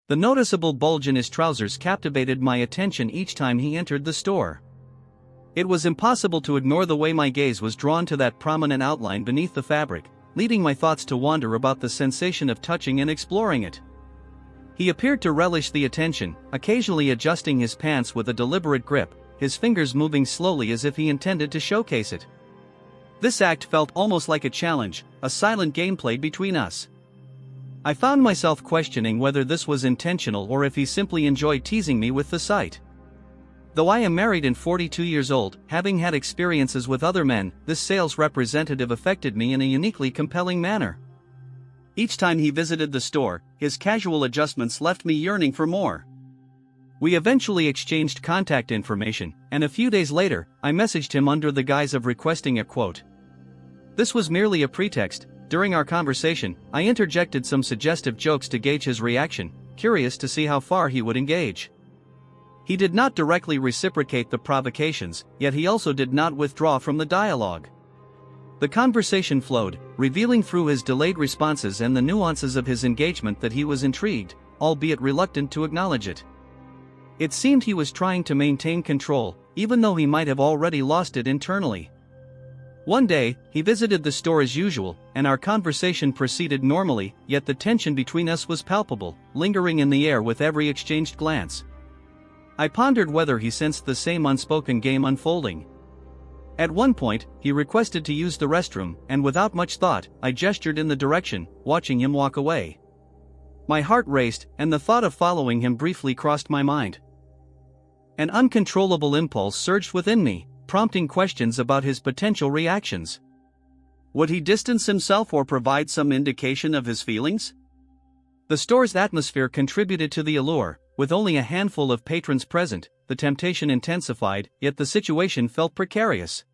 The noticeable bulge in his trousers captivated my attention each time he entered the store. It was impossible to ignore the way my gaze was drawn to that prominent outline beneath the fabric, leading my thoughts to wander about the sensation of touching and exploring it. He appeared to relish the attention, occasionally adjusting his pants with a deliberate grip, his fingers moving slowly as if he intended to showcase it. This act felt almost like a challenge, a silent game played between us. I found myself questioning whether this was intentional or if he simply enjoyed teasing me with the sight. Though I am married and 42 years old, having had experiences with other men, this sales representative affected me in a uniquely compelling manner. Each time he visited the store, his casual adjustments left me yearning for more. We eventually exchanged contact information, and a few days later, I messaged him under the guise of requesting a quote. This was merely a pretext. During our conversation, I interjected some suggestive jokes to gauge his reaction, curious to see how far he would engage. He did not directly reciprocate the provocations, yet he also did not withdraw from the dialogue. The conversation flowed, revealing through his delayed responses and the nuances of his engagement that he was intrigued, albeit reluctant to acknowledge it. It seemed he was trying to maintain control, even though he might have already lost it internally. One day, he visited the store as usual, and our conversation proceeded normally, yet the tension between us was palpable, lingering in the air with every exchanged glance. I pondered whether he sensed the same unspoken game unfolding. At one point, he requested to use the restroom, and without much thought, I gestured in the direction, watching him walk away. My heart raced, and the thought of following him briefly crossed my mind. An uncontrollable impulse surged within me, prompting questions about his potential reactions. Would he distance himself or provide some indication of his feelings? The store's atmosphere contributed to the allure. With only a handful of patrons present, the temptation intensified, yet the situation felt precarious.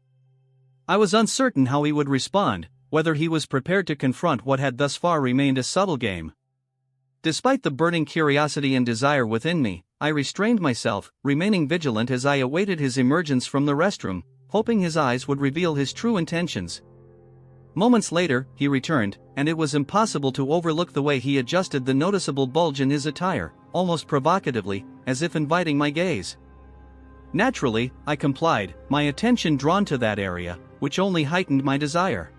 I was uncertain how he would respond, whether he was prepared to confront what had thus far remained a subtle game. Despite the burning curiosity and desire within me, I restrained myself, remaining vigilant as I awaited his emergence from the restroom, hoping his eyes would reveal his true intentions. Moments later, he returned, and it was impossible to overlook the way he adjusted the noticeable bulge in his attire, almost provocatively, as if inviting my gaze. Naturally, I complied, my attention drawn to that area, which only heightened my desire.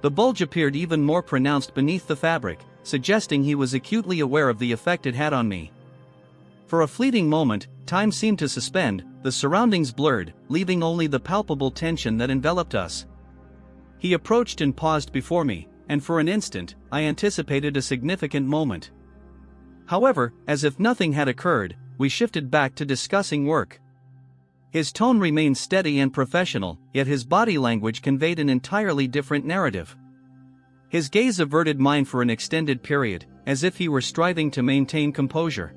The bulge appeared even more pronounced beneath the fabric, suggesting he was acutely aware of the effect it had on me. For a fleeting moment, time seemed to suspend, the surroundings blurred, leaving only the palpable tension that enveloped us. He approached and paused before me, and for an instant, I anticipated a significant moment. However, as if nothing had occurred, we shifted back to discussing work. His tone remained steady and professional, yet his body language conveyed an entirely different narrative. His gaze averted mine for an extended period, as if he were striving to maintain composure.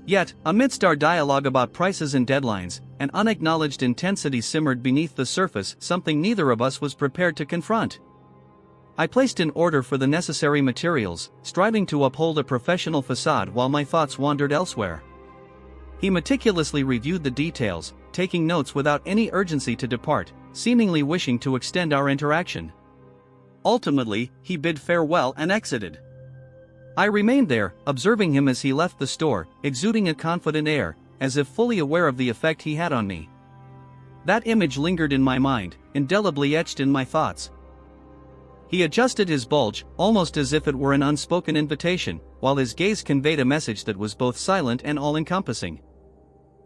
Yet, amidst our dialogue about prices and deadlines, an unacknowledged intensity simmered beneath the surface, something neither of us was prepared to confront. I placed an order for the necessary materials, striving to uphold a professional facade while my thoughts wandered elsewhere. He meticulously reviewed the details, taking notes without any urgency to depart, seemingly wishing to extend our interaction. Ultimately, he bid farewell and exited. I remained there, observing him as he left the store, exuding a confident air, as if fully aware of the effect he had on me. That image lingered in my mind, indelibly etched in my thoughts. He adjusted his bulge, almost as if it were an unspoken invitation, while his gaze conveyed a message that was both silent and all-encompassing.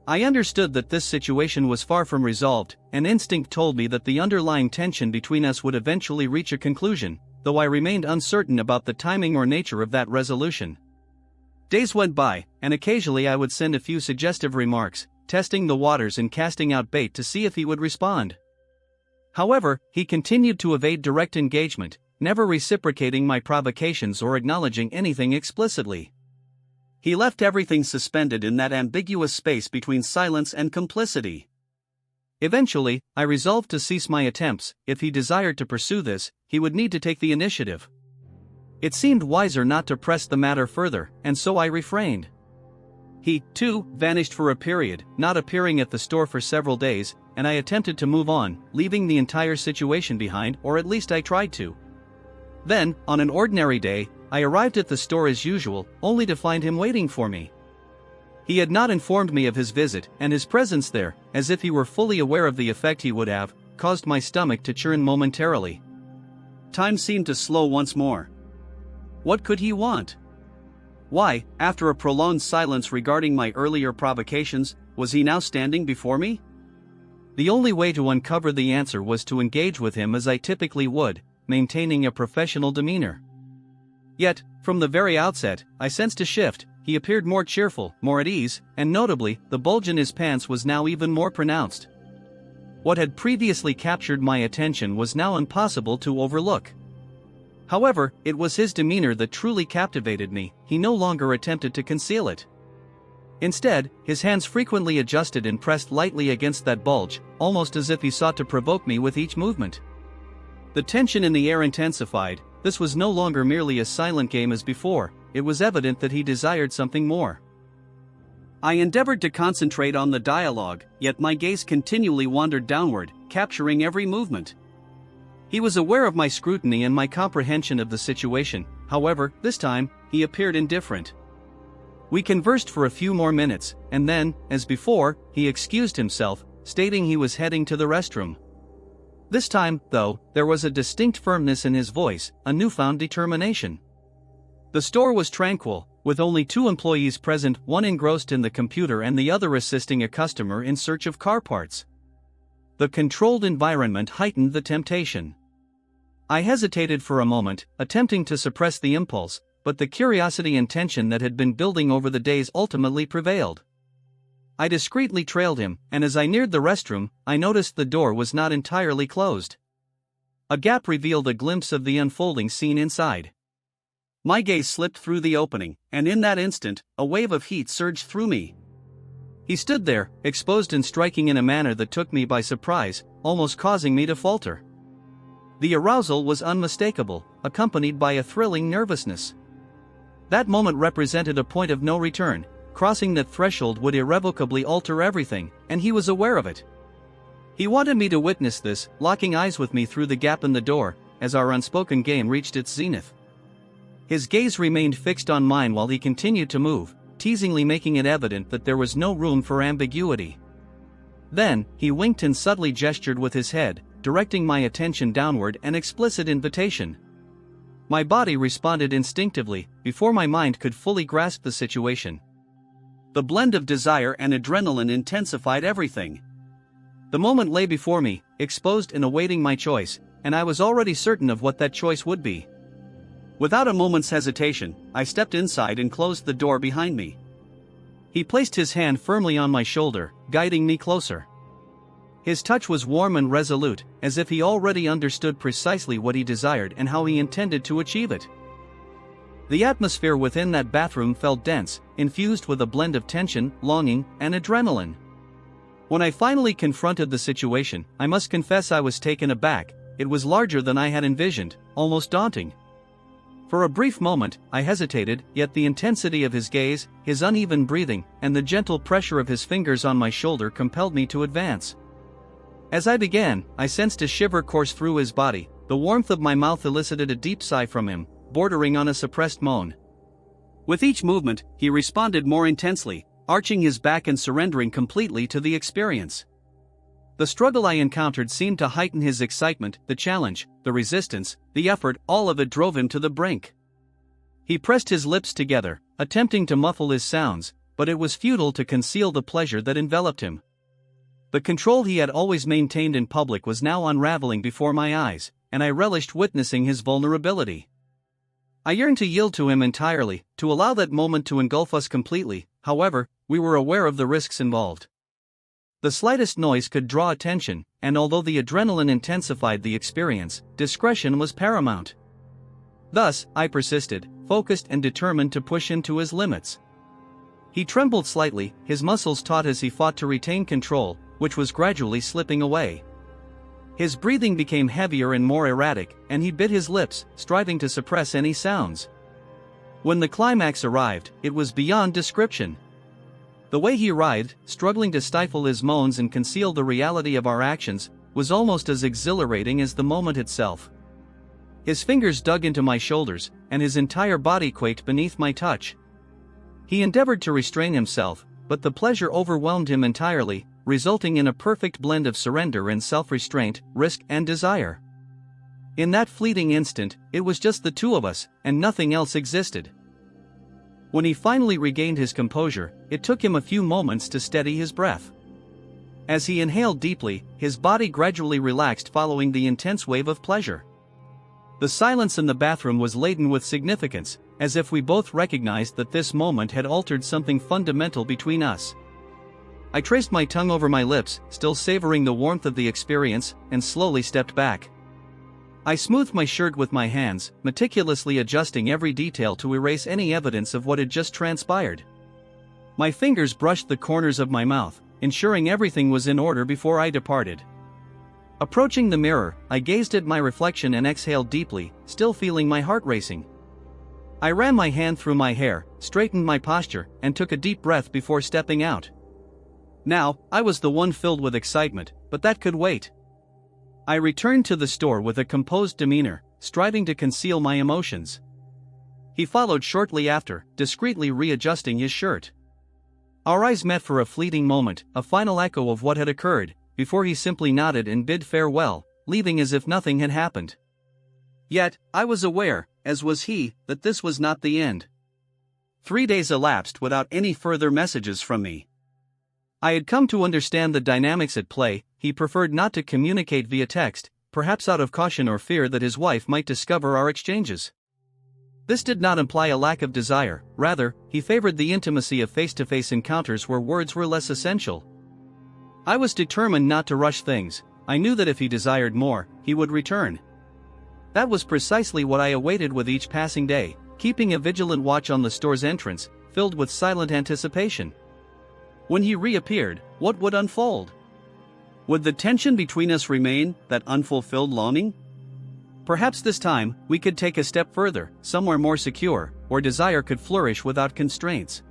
I understood that this situation was far from resolved, and instinct told me that the underlying tension between us would eventually reach a conclusion, though I remained uncertain about the timing or nature of that resolution. Days went by, and occasionally I would send a few suggestive remarks, testing the waters and casting out bait to see if he would respond. However, he continued to evade direct engagement, never reciprocating my provocations or acknowledging anything explicitly. He left everything suspended in that ambiguous space between silence and complicity. Eventually, I resolved to cease my attempts. If he desired to pursue this, he would need to take the initiative. It seemed wiser not to press the matter further, and so I refrained. He, too, vanished for a period, not appearing at the store for several days, and I attempted to move on, leaving the entire situation behind, or at least I tried to. Then, on an ordinary day, I arrived at the store as usual, only to find him waiting for me. He had not informed me of his visit, and his presence there, as if he were fully aware of the effect he would have, caused my stomach to churn momentarily. Time seemed to slow once more. What could he want? Why, after a prolonged silence regarding my earlier provocations, was he now standing before me? The only way to uncover the answer was to engage with him as I typically would, maintaining a professional demeanor. Yet, from the very outset, I sensed a shift. He appeared more cheerful, more at ease, and notably, the bulge in his pants was now even more pronounced. What had previously captured my attention was now impossible to overlook. However, it was his demeanor that truly captivated me. He no longer attempted to conceal it. Instead, his hands frequently adjusted and pressed lightly against that bulge, almost as if he sought to provoke me with each movement. The tension in the air intensified. This was no longer merely a silent game as before, it was evident that he desired something more. I endeavored to concentrate on the dialogue, yet my gaze continually wandered downward, capturing every movement. He was aware of my scrutiny and my comprehension of the situation. However, this time, he appeared indifferent. We conversed for a few more minutes, and then, as before, he excused himself, stating he was heading to the restroom. This time, though, there was a distinct firmness in his voice, a newfound determination. The store was tranquil, with only 2 employees present, one engrossed in the computer and the other assisting a customer in search of car parts. The controlled environment heightened the temptation. I hesitated for a moment, attempting to suppress the impulse, but the curiosity and tension that had been building over the days ultimately prevailed. I discreetly trailed him, and as I neared the restroom, I noticed the door was not entirely closed. A gap revealed a glimpse of the unfolding scene inside. My gaze slipped through the opening, and in that instant, a wave of heat surged through me. He stood there, exposed and striking in a manner that took me by surprise, almost causing me to falter. The arousal was unmistakable, accompanied by a thrilling nervousness. That moment represented a point of no return. Crossing that threshold would irrevocably alter everything, and he was aware of it. He wanted me to witness this, locking eyes with me through the gap in the door, as our unspoken game reached its zenith. His gaze remained fixed on mine while he continued to move, teasingly making it evident that there was no room for ambiguity. Then, he winked and subtly gestured with his head, directing my attention downward, an explicit invitation. My body responded instinctively, before my mind could fully grasp the situation. The blend of desire and adrenaline intensified everything. The moment lay before me, exposed and awaiting my choice, and I was already certain of what that choice would be. Without a moment's hesitation, I stepped inside and closed the door behind me. He placed his hand firmly on my shoulder, guiding me closer. His touch was warm and resolute, as if he already understood precisely what he desired and how he intended to achieve it. The atmosphere within that bathroom felt dense, infused with a blend of tension, longing, and adrenaline. When I finally confronted the situation, I must confess I was taken aback. It was larger than I had envisioned, almost daunting. For a brief moment, I hesitated, yet the intensity of his gaze, his uneven breathing, and the gentle pressure of his fingers on my shoulder compelled me to advance. As I began, I sensed a shiver course through his body. The warmth of my mouth elicited a deep sigh from him, bordering on a suppressed moan. With each movement, he responded more intensely, arching his back and surrendering completely to the experience. The struggle I encountered seemed to heighten his excitement, the challenge, the resistance, the effort, all of it drove him to the brink. He pressed his lips together, attempting to muffle his sounds, but it was futile to conceal the pleasure that enveloped him. The control he had always maintained in public was now unraveling before my eyes, and I relished witnessing his vulnerability. I yearned to yield to him entirely, to allow that moment to engulf us completely. However, we were aware of the risks involved. The slightest noise could draw attention, and although the adrenaline intensified the experience, discretion was paramount. Thus, I persisted, focused and determined to push him to his limits. He trembled slightly, his muscles taut as he fought to retain control, which was gradually slipping away. His breathing became heavier and more erratic, and he bit his lips, striving to suppress any sounds. When the climax arrived, it was beyond description. The way he writhed, struggling to stifle his moans and conceal the reality of our actions, was almost as exhilarating as the moment itself. His fingers dug into my shoulders, and his entire body quaked beneath my touch. He endeavored to restrain himself, but the pleasure overwhelmed him entirely, resulting in a perfect blend of surrender and self-restraint, risk and desire. In that fleeting instant, it was just the two of us, and nothing else existed. When he finally regained his composure, it took him a few moments to steady his breath. As he inhaled deeply, his body gradually relaxed following the intense wave of pleasure. The silence in the bathroom was laden with significance, as if we both recognized that this moment had altered something fundamental between us. I traced my tongue over my lips, still savoring the warmth of the experience, and slowly stepped back. I smoothed my shirt with my hands, meticulously adjusting every detail to erase any evidence of what had just transpired. My fingers brushed the corners of my mouth, ensuring everything was in order before I departed. Approaching the mirror, I gazed at my reflection and exhaled deeply, still feeling my heart racing. I ran my hand through my hair, straightened my posture, and took a deep breath before stepping out. Now, I was the one filled with excitement, but that could wait. I returned to the store with a composed demeanor, striving to conceal my emotions. He followed shortly after, discreetly readjusting his shirt. Our eyes met for a fleeting moment, a final echo of what had occurred, before he simply nodded and bid farewell, leaving as if nothing had happened. Yet, I was aware, as was he, that this was not the end. 3 days elapsed without any further messages from me. I had come to understand the dynamics at play. He preferred not to communicate via text, perhaps out of caution or fear that his wife might discover our exchanges. This did not imply a lack of desire, rather, he favored the intimacy of face-to-face encounters where words were less essential. I was determined not to rush things. I knew that if he desired more, he would return. That was precisely what I awaited with each passing day, keeping a vigilant watch on the store's entrance, filled with silent anticipation. When he reappeared, what would unfold? Would the tension between us remain, that unfulfilled longing? Perhaps this time, we could take a step further, somewhere more secure, where desire could flourish without constraints.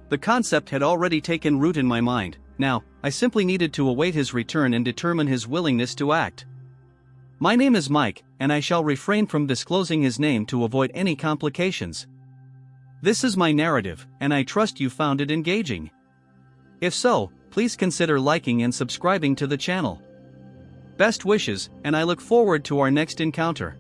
The concept had already taken root in my mind. Now, I simply needed to await his return and determine his willingness to act. My name is Mike, and I shall refrain from disclosing his name to avoid any complications. This is my narrative, and I trust you found it engaging. If so, please consider liking and subscribing to the channel. Best wishes, and I look forward to our next encounter.